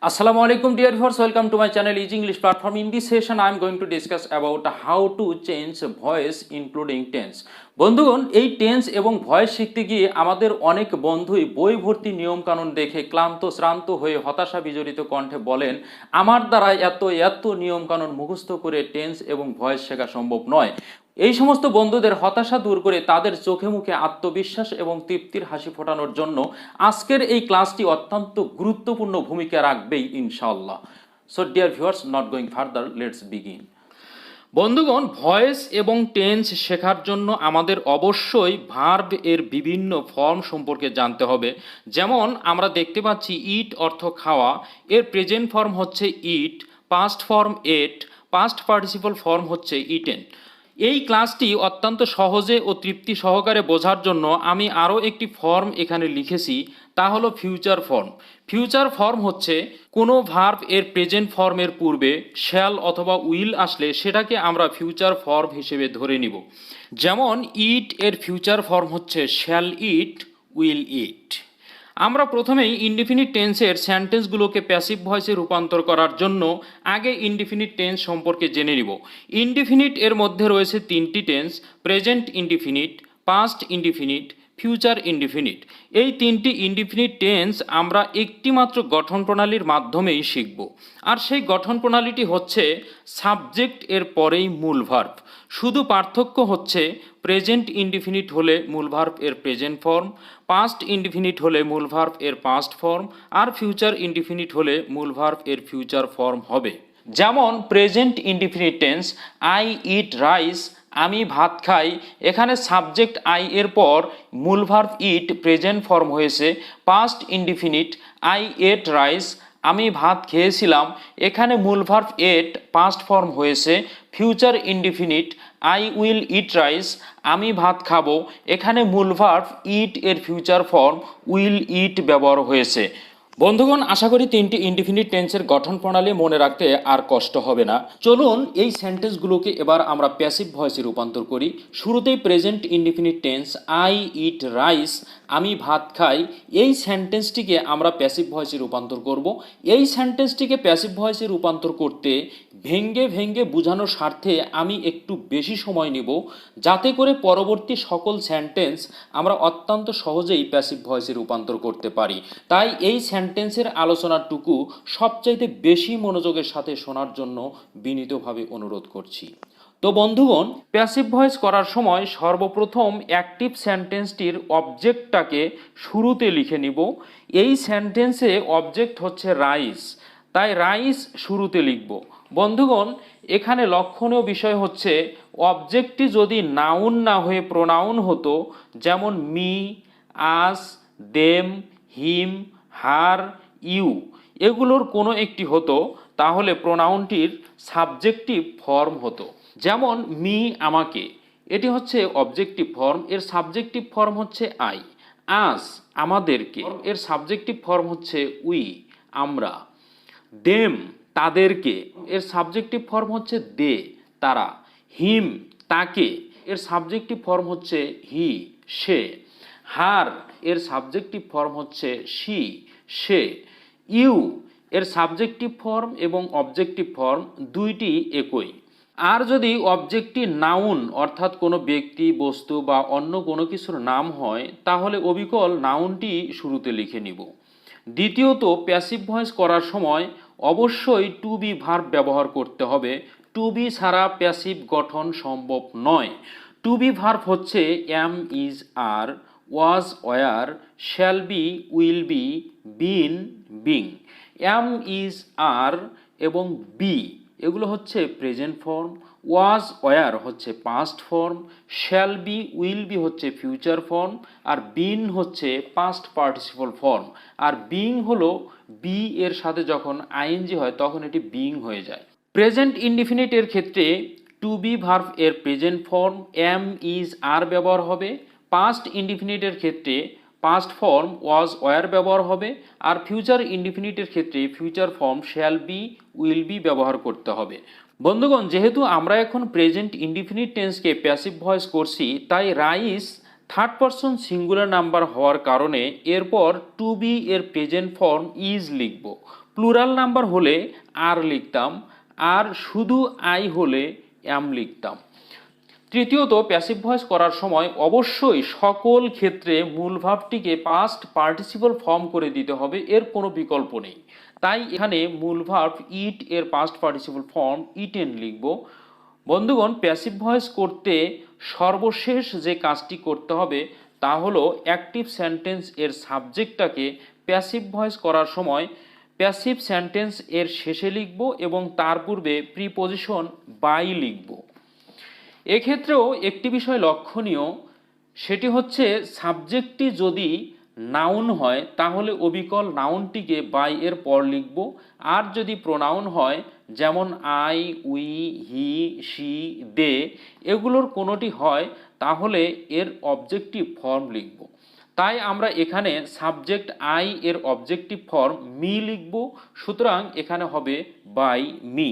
Assalamu alaikum dear viewers, welcome to my channel Easy English platform. In this session I am going to discuss about how to change voice including tense. বন্ধুগণ, এই tense এবং voice শিখতে গিয়ে আমাদের অনেক বন্ধুই বই ভর্তি নিয়ম কানুন দেখে ক্লান্ত শ্রান্ত হয়ে হতাশা বিজড়িত কণ্ঠে বলেন, আমার দ্বারা এত নিয়ম কানুন মুখস্থ করে টেন্স এবং ভয়েস শেখা সম্ভব নয়। এই সমস্ত বন্ধুদের হতাশা দূর করে তাদের চোখে মুখে আত্মবিশ্বাস এবং তৃপ্তির হাসি ফোটানোর জন্য আজকের এই ক্লাসটি অত্যন্ত গুরুত্বপূর্ণ ভূমিকা রাখবেই ইনশাআল্লাহ। So dear viewers, not going further, let's begin. বন্ধুগণ, ভয়েস এবং টেন্স শেখার জন্য আমাদের অবশ্যই ভার্ব এর বিভিন্ন ফর্ম সম্পর্কে জানতে হবে। যেমন আমরা দেখতে পাচ্ছি ইট অর্থ খাওয়া, এর প্রেজেন্ট ফর্ম হচ্ছে ইট, পাস্ট ফর্ম এট, পাস্ট পার্টিসিপল ফর্ম হচ্ছে ইটেন। এই ক্লাসটি অত্যন্ত সহজে ও তৃপ্তি সহকারে বোঝার জন্য আমি আরও একটি ফর্ম এখানে লিখেছি, তা হলো ফিউচার ফর্ম। ফিউচার ফর্ম হচ্ছে কোনো ভার্ব এর প্রেজেন্ট ফর্মের পূর্বে শ্যাল অথবা উইল আসলে সেটাকে আমরা ফিউচার ফর্ম হিসেবে ধরে নিব। যেমন ইট এর ফিউচার ফর্ম হচ্ছে শ্যাল ইট, উইল ইট। আমরা প্রথমেই ইনডিফিনিট টেন্সের সেন্টেন্সগুলোকে প্যাসিভ ভয়েসে রূপান্তর করার জন্য আগে ইনডিফিনিট টেন্স সম্পর্কে জেনে নিব। ইনডিফিনিট এর মধ্যে রয়েছে তিনটি tense: present indefinite, past indefinite, future indefinite. এই তিনটি ইনডিফিনিট টেন্স আমরা একটি মাত্র গঠন প্রণালীর মাধ্যমেই শিখব, আর সেই গঠন প্রণালীটি হচ্ছে সাবজেক্ট এর পরেই মূল ভার্ব। শুধু পার্থক্য হচ্ছে প্রেজেন্ট ইনডিফিনিট হলে মূল ভার্ব এর প্রেজেন্ট ফর্ম, পাস্ট ইনডিফিনিট হলে মূল ভার্ব এর পাস্ট ফর্ম, আর ফিউচার ইনডিফিনিট হলে মূল ভার্ব এর ফিউচার ফর্ম হবে। যেমন present indefinite tense I eat rice, আমি ভাত খাই, এখানে সাবজেক্ট আই এর পর মূল ভার্ব ইট প্রেজেন্ট ফর্ম হয়েছে। Past indefinite I ate rice, আমি ভাত খেয়েছিলাম, এখানে মূল ভার্ব এট পাস্ট ফর্ম হয়েছে। Future indefinite I will eat rice, আমি ভাত খাবো, এখানে মূল ভার্ব ইট এর ফিউচার ফর্ম উইল ইট ব্যবহার হয়েছে। বন্ধুগণ, আশা করি তিনটি ইনডিফিনিট টেন্সের গঠন প্রণালী মনে রাখতে আর কষ্ট হবে না। চলুন এই সেন্টেন্সগুলোকে এবার আমরা প্যাসিভ ভয়েসে রূপান্তর করি। শুরুতেই present indefinite tense I eat rice, আমি ভাত খাই, এই সেন্টেন্সটিকে আমরা প্যাসিভ ভয়েসে রূপান্তর করব। এই সেন্টেন্সটিকে প্যাসিভ ভয়েসে রূপান্তর করতে ভেঙ্গে বোঝানোর স্বার্থে আমি একটু বেশি সময় নেব, যাতে করে পরবর্তী সকল সেন্টেন্স আমরা অত্যন্ত সহজেই প্যাসিভ ভয়েসে রূপান্তর করতে পারি। তাই এই সেন্টেন্সের আলোচনাটুকু সবচাইতে বেশি মনোযোগের সাথে শোনার জন্য বিনীতভাবে অনুরোধ করছি। তো বন্ধুগণ, প্যাসিভ ভয়েস করার সময় সর্বপ্রথম অ্যাক্টিভ সেন্টেন্সটির অবজেক্টটাকে শুরুতে লিখে নিব। এই সেন্টেন্সে অবজেক্ট হচ্ছে রাইস, তাই রাইস শুরুতে লিখব। বন্ধুগণ, এখানে লক্ষণীয় বিষয় হচ্ছে অবজেক্টটি যদি নাউন না হয়ে প্রোনাউন হতো, যেমন me, us, them, him, her, you, এগুলোর কোনো একটি হতো, তাহলে প্রোনাউনটির সাবজেক্টিভ ফর্ম হতো। যেমন মি আমাকে, এটি হচ্ছে অবজেক্টিভ ফর্ম, এর সাবজেক্টিভ ফর্ম হচ্ছে আই। আস আমাদেরকে, এর সাবজেক্টিভ ফর্ম হচ্ছে উই আমরা। দেম তাদেরকে, এর সাবজেক্টিভ ফর্ম হচ্ছে দে তারা। হিম তাকে, এর সাবজেক্টিভ ফর্ম হচ্ছে হি সে। হার এর সাবজেক্টিভ ফর্ম হচ্ছে শি সে। ইউ এর সাবজেক্টিভ ফর্ম এবং অবজেক্টিভ ফর্ম দুইটি একই। আর যদি অবজেক্টটি নাউন অর্থাৎ কোনো ব্যক্তি, বস্তু বা অন্য কোনো কিছুর নাম হয়, তাহলে অবিকল নাউনটি শুরুতে লিখে নিব। দ্বিতীয়ত, প্যাসিভ ভয়েস করার সময় অবশ্যই টু বি ভার্ব ব্যবহার করতে হবে। টু বি ছাড়া প্যাসিভ গঠন সম্ভব নয়। টু বি ভার্ব হচ্ছে am, is, are, was, were, shall be, will be, been, being. Am, is, are এবং বি এগুলো হচ্ছে প্রেজেন্ট ফর্ম, ওয়াজ, ওয়ার হচ্ছে past form, shall be, will be হচ্ছে ফিউচার ফর্ম, আর বিন হচ্ছে past participle form. আর being হলো be এর সাথে যখন আইএনজি হয় তখন এটি বিং হয়ে যায়। প্রেজেন্ট ইনডিফিনিট এর ক্ষেত্রে টু বি ভার্ব এর প্রেজেন্ট ফর্ম এম, ইজ, আর ব্যবহার হবে। পাস্ট ইনডিফিনিটের ক্ষেত্রে পাস্ট ফর্ম ওয়াজ, ওয়ার ব্যবহার হবে। আর ফিউচার ইনডিফিনিটের ক্ষেত্রে future form shall be, will B ব্যবহার করতে হবে। বন্ধুগণ, যেহেতু আমরা এখন প্রেজেন্ট ইনডিফিনিট টেন্সকে প্যাসিভ ভয়েস করছি, তাই rice third person singular number হওয়ার কারণে এরপর টু বি এর প্রেজেন্ট ফর্ম ইজ লিখব। প্লুরাল নাম্বার হলে আর লিখতাম, আর শুধু আই হলে অ্যাম লিখতাম। তৃতীয়ত, প্যাসিভ ভয়েস করার সময় অবশ্যই সকল ক্ষেত্রে মূল ভাবটিকে পাস্ট পার্টিসিপল ফর্ম করে দিতে হবে, এর কোনো বিকল্প নেই। তাই এখানে মূল ভার্ব ইট এর পাস্ট পার্টিসিপল ফর্ম ইটেন লিখব। বন্ধুগণ, প্যাসিভ ভয়েস করতে সর্বশেষ যে কাজটি করতে হবে তা হলো অ্যাক্টিভ সেন্টেন্স এর সাবজেক্টটাকে প্যাসিভ ভয়েস করার সময় প্যাসিভ সেন্টেন্স এর শেষে লিখব এবং তার পূর্বে প্রিপোজিশন বাই লিখব। এক্ষেত্রেও একটি বিষয় লক্ষণীয়, সেটি হচ্ছে সাবজেক্টটি যদি নাউন হয় তাহলে অবিকল নাউনটিকে বাই এর পর লিখব, আর যদি প্রোনাউন হয় যেমন আই, উই, হি, শি, দে এগুলোর কোনোটি হয় তাহলে এর অবজেক্টিভ ফর্ম লিখব। তাই আমরা এখানে সাবজেক্ট আই এর অবজেক্টিভ ফর্ম মি লিখব, সুতরাং এখানে হবে বাই মি।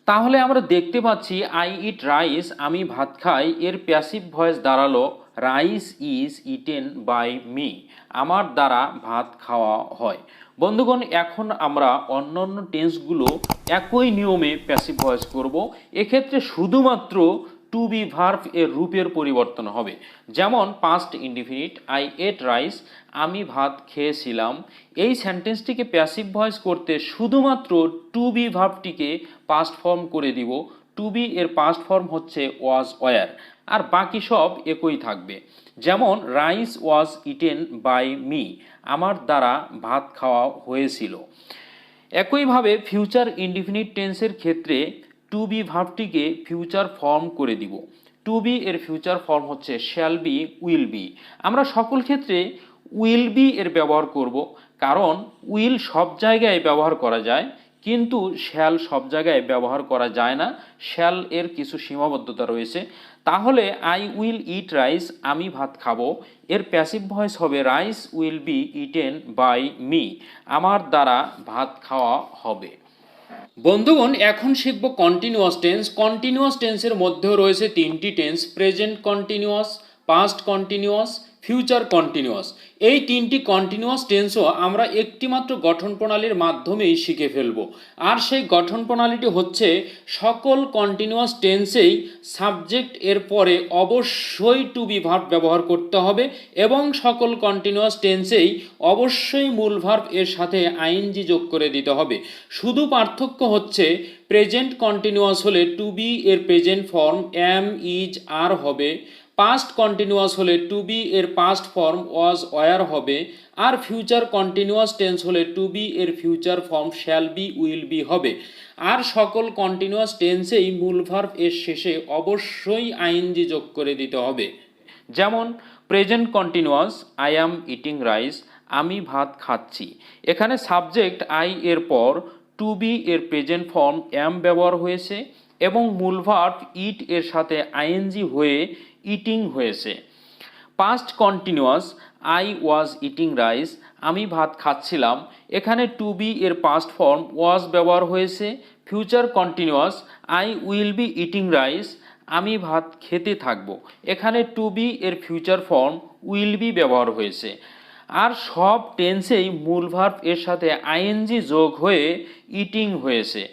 তাহলে আমরা দেখতে পাচ্ছি আই ইট রাইস, আমি ভাত খাই, এর প্যাসিভ ভয়েস দাঁড়ালো rice is eaten by me, আমার দ্বারা ভাত খাওয়া হয়। বন্ধুগণ, এখন আমরা অন্যান্য টেন্সগুলো একই নিয়মে প্যাসিভ ভয়েস করব। এক্ষেত্রে শুধুমাত্র টু বি ভার্ব এর রূপের পরিবর্তন হবে। যেমন past indefinite I ate rice, আমি ভাত খেয়েছিলাম। এই সেন্টেন্সটিকে প্যাসিভ ভয়েস করতে শুধুমাত্র টু বি ভার্বটিকে পাস্ট ফর্ম করে দিব। টু বি এর পাস্ট ফর্ম হচ্ছে ওয়াজ ওয়ার, আর বাকি সব একই থাকবে। যেমন rice was eaten by me, আমার দ্বারা ভাত খাওয়া হয়েছিল। একইভাবে ফিউচার ইনডিফিনিট টেন্সের ক্ষেত্রে টু বি ভার্বটিকে ফিউচার ফর্ম করে দিব। টু বি এর ফিউচার ফর্ম হচ্ছে শ্যাল বি, উইল বি। আমরা সকল ক্ষেত্রে উইল বি এর ব্যবহার করব, কারণ উইল সব জায়গায় ব্যবহার করা যায় কিন্তু শ্যাল সব জায়গায় ব্যবহার করা যায় না, শ্যাল এর কিছু সীমাবদ্ধতা রয়েছে। তাহলে আই উইল ইট রাইস, আমি ভাত খাবো, এর প্যাসিভ ভয়েস হবে rice will be eaten by me, আমার দ্বারা ভাত খাওয়া হবে। বন্ধুগণ, এখন শিখব কন্টিনিউয়াস টেন্স। কন্টিনিউয়াস টেন্সের মধ্যেও রয়েছে তিনটি tense, present continuous, past continuous, future continuous. এই তিনটি কন্টিনিউয়াস টেন্সও আমরা একটিমাত্র গঠন প্রণালীর মাধ্যমেই শিখে ফেলব। আর সেই গঠন প্রণালীটি হচ্ছে সকল কন্টিনিউয়াস টেন্সেই সাবজেক্ট এর পরে অবশ্যই টু বি ভার্ব ব্যবহার করতে হবে এবং সকল কন্টিনিউয়াস টেন্সেই অবশ্যই মূল ভার্ব এর সাথে আইএনজি যোগ করে দিতে হবে। শুধু পার্থক্য হচ্ছে প্রেজেন্ট কন্টিনিউয়াস হলে টু বি এর প্রেজেন্ট ফর্ম এম, ইজ, আর হবে, পাস্ট কন্টিনিউয়াস হলে টু বি এর পাস্ট ফর্ম ওয়াজ, ওয়ার হবে, আর ফিউচার কন্টিনিউয়াস টেন্স হলে টু বি এর future form shall be, will B হবে। আর সকল কন্টিনিউয়াস টেন্সেই মূল ভার্ব এর শেষে অবশ্যই আইএনজি যোগ করে দিতে হবে। যেমন present continuous I am eating rice, আমি ভাত খাচ্ছি। এখানে সাবজেক্ট আই এর পর টু বি এর প্রেজেন্ট ফর্ম অ্যাম ব্যবহার হয়েছে এবং মূল ভার্ব ইট এর সাথে আইএনজি হয়ে ইটিং হয়েছে। Past continuous I was eating rice, আমি ভাত খাচ্ছিলাম। এখানে টু বি এর পাস্ট ফর্ম ওয়াজ ব্যবহার হয়েছে। Future continuous I will be eating rice, আমি ভাত খেতে থাকব। এখানে টু বি এর ফিউচার ফর্ম উইল বি ব্যবহার হয়েছে। আর সব টেন্সেই মূল ভার্ব এর সাথে আইএনজি যোগ হয়ে ইটিং হয়েছে।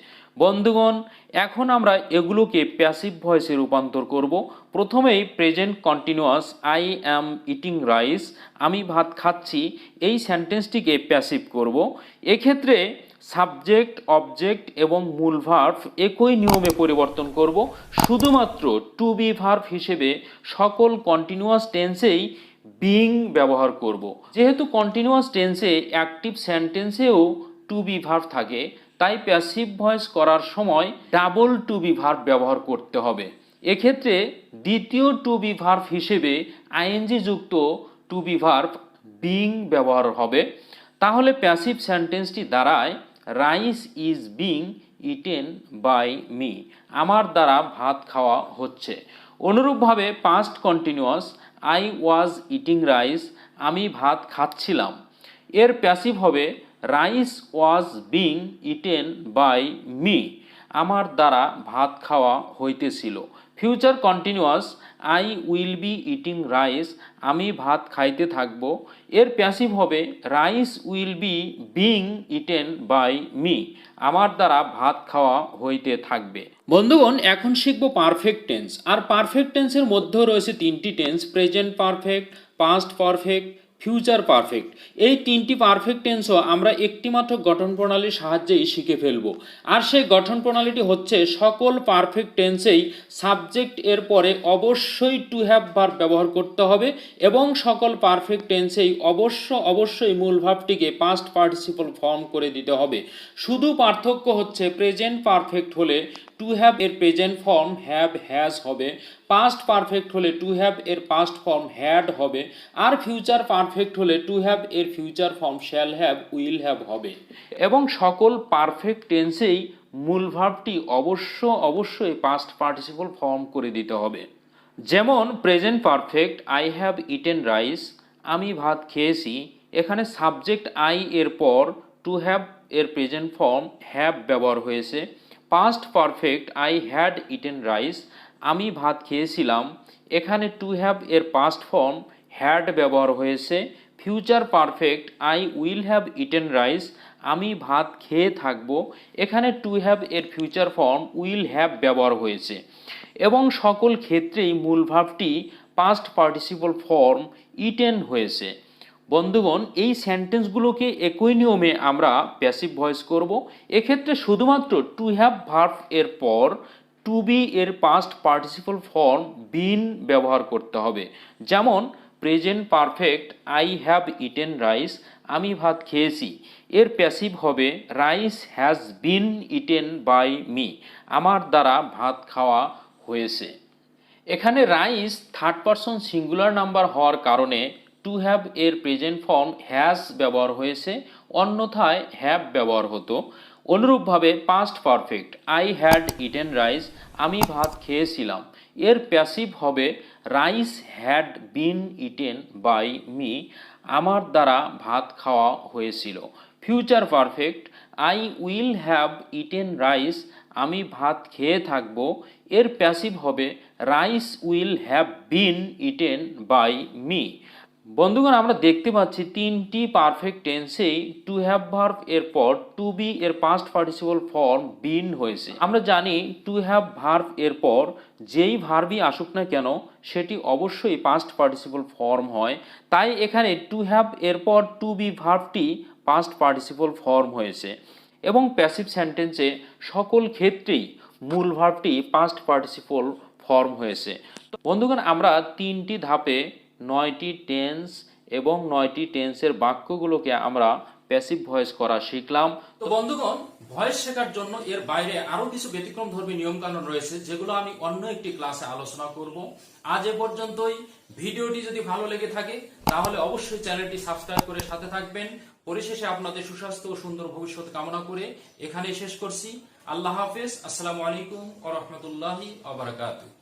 বন্ধুগণ, এখন আমরা এগুলোকে প্যাসিভ ভয়েসে রূপান্তর করব। প্রথমেই present continuous I am eating rice, আমি ভাত খাচ্ছি, এই সেন্টেন্সটিকে প্যাসিভ করব। এক্ষেত্রে সাবজেক্ট, অবজেক্ট এবং মূল ভার্ব একই নিয়মে পরিবর্তন করব। শুধুমাত্র টু বি ভার্ব হিসেবে সকল কন্টিনিউয়াস টেন্সেই বিং ব্যবহার করব। যেহেতু কন্টিনিউয়াস টেন্সে অ্যাক্টিভ সেন্টেন্সেও টু বি ভার্ব থাকে, তাই প্যাসিভ ভয়েস করার সময় ডাবল টু বি ভার্ব ব্যবহার করতে হবে। এক্ষেত্রে দ্বিতীয় টু বি ভার্ব হিসেবে আইএনজি যুক্ত টু বি ভার্ব বিং ব্যবহার হবে। তাহলে প্যাসিভ সেন্টেন্সটি দাঁড়ায় rice is being eaten by me, আমার দ্বারা ভাত খাওয়া হচ্ছে। অনুরূপভাবে past continuous I was eating rice, আমি ভাত খাচ্ছিলাম, এর প্যাসিভ হবে rice was being eaten by me, আমার দ্বারা ভাত খাওয়া হইতেছিল। Future continuous, I will be eating rice, আমি ভাত খাইতে থাকব। এর প্যাসিভ হবে rice will be being eaten by me, আমার দ্বারা ভাত খাওয়া হইতে থাকবে। বন্ধুগণ, এখন শিখব পারফেক্ট টেন্স। আর পারফেক্ট টেন্সের মধ্যেও রয়েছে তিনটি tense, present perfect, past perfect, future perfect. এই তিনটি পারফেক্ট টেন্সও আমরা একটিমাত্র গঠন প্রণালীর সাহায্যেই শিখে ফেলব। আর সেই গঠন প্রণালীটি হচ্ছে সকল পারফেক্ট টেন্সেই সাবজেক্ট এর পরে অবশ্যই টু হ্যাভ ভার্ব ব্যবহার করতে হবে এবং সকল পারফেক্ট টেন্সেই অবশ্যই মূল ভার্বটিকে পাস্ট পার্টিসিপল ফর্ম করে দিতে হবে। শুধু পার্থক্য হচ্ছে প্রেজেন্ট পারফেক্ট হলে টু হ্যাভ এর প্রেজেন্ট ফর্ম হ্যাভ হ্যাজ হবে, পাস্ট পারফেক্ট হলে টু হ্যাভ এর পাস্ট ফর্ম হ্যাড হবে, আর ফিউচার পারফেক্ট হলে টু হ্যাভ এর future form shall have will have হবে। এবং সকল পারফেক্ট টেন্সেই মূল ভার্বটি অবশ্যই পাস্ট পার্টিসিপল ফর্ম করে দিতে হবে। যেমন present perfect, I have eaten rice, আমি ভাত খেয়েছি। এখানে সাবজেক্ট আই এর পর টু হ্যাভ এর প্রেজেন্ট ফর্ম হ্যাভ ব্যবহার হয়েছে। Past perfect, I had eaten rice, আমি ভাত খেয়েছিলাম। এখানে টু হ্যাভ এর পাস্ট ফর্ম হ্যাড ব্যবহার হয়েছে। Future perfect, I will have eaten rice, আমি ভাত খেয়ে থাকবো। এখানে টু হ্যাভ এর ফিউচার ফর্ম উইল হ্যাভ ব্যবহার হয়েছে। এবং সকল ক্ষেত্রেই মূল ভার্বটি পাস্ট পার্টিসিপল ফর্ম ইটেন হয়েছে। বন্ধুগণ, এই সেন্টেন্সগুলোকে একই নিয়মে আমরা প্যাসিভ ভয়েস করব। এক্ষেত্রে শুধুমাত্র টু হ্যাভ ভার্ব এর পর টু বি এর পাস্ট পার্টিসিপল ফর্ম বিন ব্যবহার করতে হবে। যেমন present perfect, I have eaten rice, আমি ভাত খেয়েছি। এর প্যাসিভ হবে rice has been eaten by me, আমার দ্বারা ভাত খাওয়া হয়েছে। এখানে rice third person singular number হওয়ার কারণে টু হ্যাভ এর প্রেজেন্ট ফর্ম হ্যাজ ব্যবহার হয়েছে, অন্যথায় হ্যাভ ব্যবহার হতো। অনুরূপভাবে past perfect, I had eaten rice, আমি ভাত খেয়েছিলাম। এর প্যাসিভ হবে rice had been eaten by me, আমার দ্বারা ভাত খাওয়া হয়েছিল। Future perfect, I will have eaten rice, আমি ভাত খেয়ে থাকব। এর প্যাসিভ হবে rice will have been eaten by me. বন্ধুগণ, আমরা দেখতে পাচ্ছি তিনটি পারফেক্ট টেন্সেই টু হ্যাভ ভার্ব এর পর টু বি এর পাস্ট পার্টিসিপল ফর্ম বিন হয়েছে। আমরা জানি টু হ্যাভ ভার্ব এর পর যেই ভার্বই আসুক না কেন সেটি অবশ্যই পাস্ট পার্টিসিপল ফর্ম হয়। তাই এখানে টু হ্যাভ এর পর টু বি ভার্বটি পাস্ট পার্টিসিপল ফর্ম হয়েছে। এবং প্যাসিভ সেন্টেন্সে সকল ক্ষেত্রেই মূল ভার্বটি পাস্ট পার্টিসিপল ফর্ম হয়েছে। তো বন্ধুগণ, আমরা তিনটি ধাপে 9টি টেন্স এবং 9টি টেন্সের বাক্যগুলোকে আমরা প্যাসিভ ভয়েস করা শিখলাম। তো বন্ধুগণ, ভয়েস শেখার জন্য এর বাইরে আরো কিছু ব্যতিক্রম ধর্মী নিয়ম কানুন রয়েছে, যেগুলো আমি অন্য একটি ক্লাসে আলোচনা করব। আজ এ পর্যন্তই। ভিডিওটি যদি ভালো লেগে থাকে তাহলে অবশ্যই চ্যানেলটি সাবস্ক্রাইব করে সাথে থাকবেন। পরিশেষে আপনাদের সুস্বাস্থ্য ও সুন্দর ভবিষ্যৎ কামনা করে এখানেই শেষ করছি। আল্লাহ হাফেজ। আসসালামু আলাইকুম ওয়া রাহমাতুল্লাহি ওয়া বারাকাতুহু।